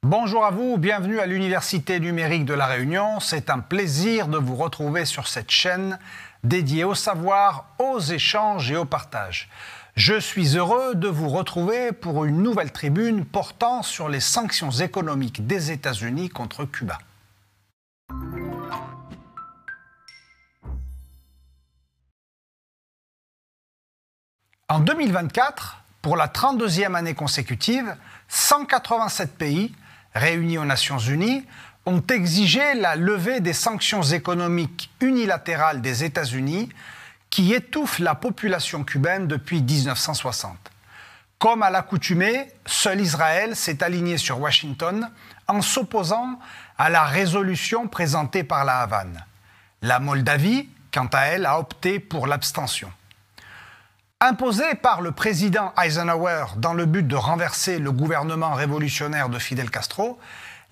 Bonjour à vous, bienvenue à l'Université numérique de La Réunion. C'est un plaisir de vous retrouver sur cette chaîne dédiée au savoir, aux échanges et au partage. Je suis heureux de vous retrouver pour une nouvelle tribune portant sur les sanctions économiques des États-Unis contre Cuba. En 2024, pour la 32e année consécutive, 187 pays réunis aux Nations Unies ont exigé la levée des sanctions économiques unilatérales des États-Unis qui étouffent la population cubaine depuis 1960. Comme à l'accoutumée, seul Israël s'est aligné sur Washington en s'opposant à la résolution présentée par la Havane. La Moldavie, quant à elle, a opté pour l'abstention. Imposée par le président Eisenhower dans le but de renverser le gouvernement révolutionnaire de Fidel Castro,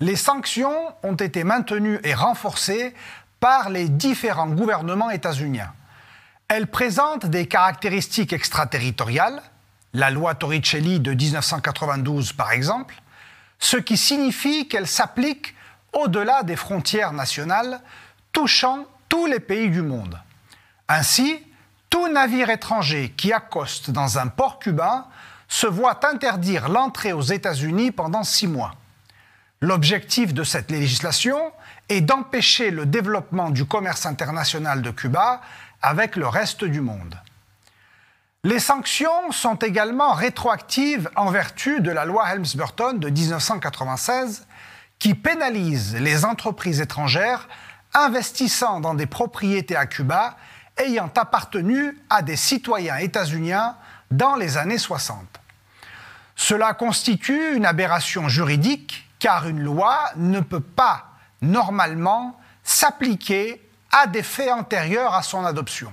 les sanctions ont été maintenues et renforcées par les différents gouvernements états-uniens. Elles présentent des caractéristiques extraterritoriales, la loi Torricelli de 1992 par exemple, ce qui signifie qu'elles s'appliquent au-delà des frontières nationales, touchant tous les pays du monde. Ainsi, tout navire étranger qui accoste dans un port cubain se voit interdire l'entrée aux États-Unis pendant 6 mois. L'objectif de cette législation est d'empêcher le développement du commerce international de Cuba avec le reste du monde. Les sanctions sont également rétroactives en vertu de la loi Helms-Burton de 1996 qui pénalise les entreprises étrangères investissant dans des propriétés à Cuba ayant appartenu à des citoyens états-uniens dans les années 60. Cela constitue une aberration juridique car une loi ne peut pas, normalement, s'appliquer à des faits antérieurs à son adoption.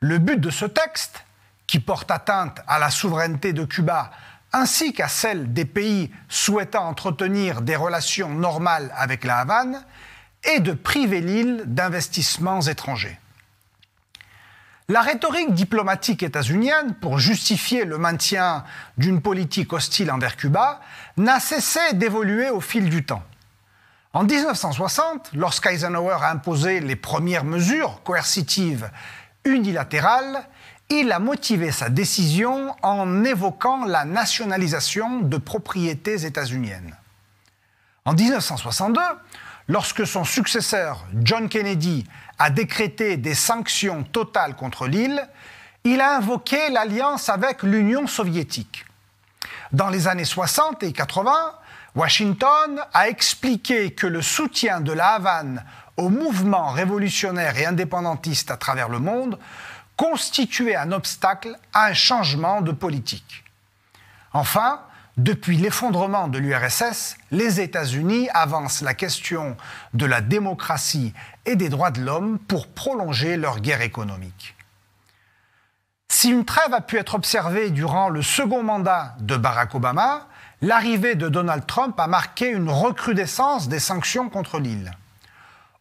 Le but de ce texte, qui porte atteinte à la souveraineté de Cuba ainsi qu'à celle des pays souhaitant entretenir des relations normales avec la Havane, est de priver l'île d'investissements étrangers. La rhétorique diplomatique états-unienne, pour justifier le maintien d'une politique hostile envers Cuba, n'a cessé d'évoluer au fil du temps. En 1960, lorsqu'Eisenhower a imposé les premières mesures coercitives unilatérales, il a motivé sa décision en évoquant la nationalisation de propriétés états-uniennes. En 1962, lorsque son successeur, John Kennedy, a décrété des sanctions totales contre l'île, il a invoqué l'alliance avec l'Union soviétique. Dans les années 60 et 80, Washington a expliqué que le soutien de la Havane au mouvement révolutionnaire et indépendantiste à travers le monde constituait un obstacle à un changement de politique. Enfin, depuis l'effondrement de l'URSS, les États-Unis avancent la question de la démocratie et des droits de l'homme pour prolonger leur guerre économique. Si une trêve a pu être observée durant le second mandat de Barack Obama, l'arrivée de Donald Trump a marqué une recrudescence des sanctions contre l'île.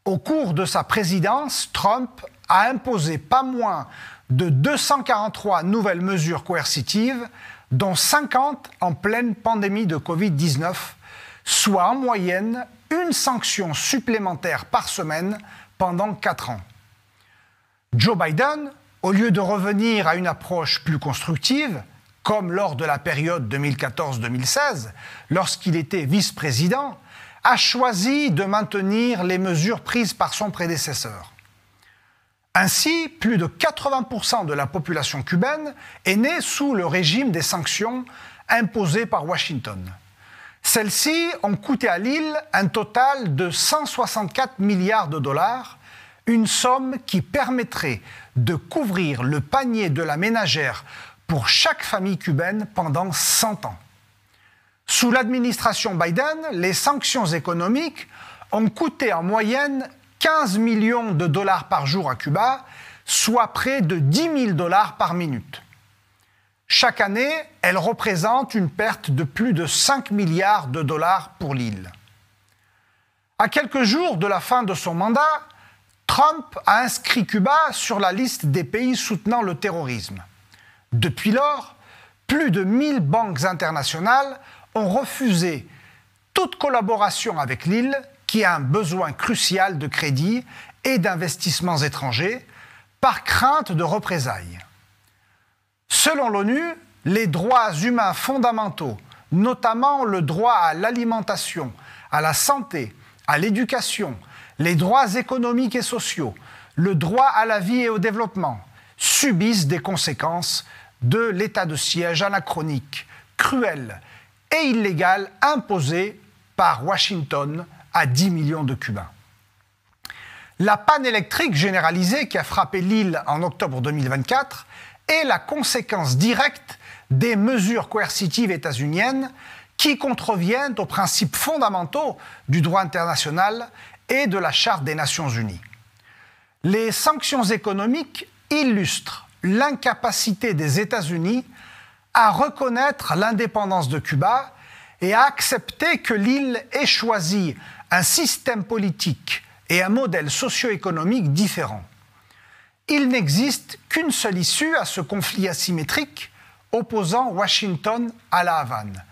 Au cours de sa présidence, Trump a imposé pas moins de 243 nouvelles mesures coercitives, dont 50 en pleine pandémie de Covid-19, soit en moyenne une sanction supplémentaire par semaine pendant 4 ans. Joe Biden, au lieu de revenir à une approche plus constructive, comme lors de la période 2014-2016, lorsqu'il était vice-président, a choisi de maintenir les mesures prises par son prédécesseur. Ainsi, plus de 80% de la population cubaine est née sous le régime des sanctions imposées par Washington. Celles-ci ont coûté à l'île un total de 164 milliards de dollars, une somme qui permettrait de couvrir le panier de la ménagère pour chaque famille cubaine pendant 100 ans. Sous l'administration Biden, les sanctions économiques ont coûté en moyenne 15 millions de dollars par jour à Cuba, soit près de 10 000 dollars par minute. Chaque année, elles représentent une perte de plus de 5 milliards de dollars pour l'île. À quelques jours de la fin de son mandat, Trump a inscrit Cuba sur la liste des pays soutenant le terrorisme. Depuis lors, plus de 1000 banques internationales ont refusé toute collaboration avec l'île qui a un besoin crucial de crédit et d'investissements étrangers par crainte de représailles. Selon l'ONU, les droits humains fondamentaux, notamment le droit à l'alimentation, à la santé, à l'éducation, les droits économiques et sociaux, le droit à la vie et au développement, subissent des conséquences de l'état de siège anachronique, cruel et illégal imposé par Washington à 10 millions de Cubains. La panne électrique généralisée qui a frappé l'île en octobre 2024 est la conséquence directe des mesures coercitives états-uniennes qui contreviennent aux principes fondamentaux du droit international et de la Charte des Nations Unies. Les sanctions économiques illustrent l'incapacité des États-Unis à reconnaître l'indépendance de Cuba et à accepter que l'île ait choisi un système politique et un modèle socio-économique différents. Il n'existe qu'une seule issue à ce conflit asymétrique opposant Washington à la Havane.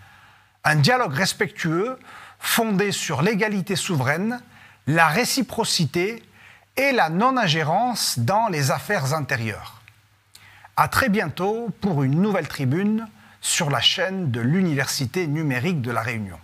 Un dialogue respectueux fondé sur l'égalité souveraine, la réciprocité et la non-ingérence dans les affaires intérieures. À très bientôt pour une nouvelle tribune sur la chaîne de l'Université numérique de La Réunion.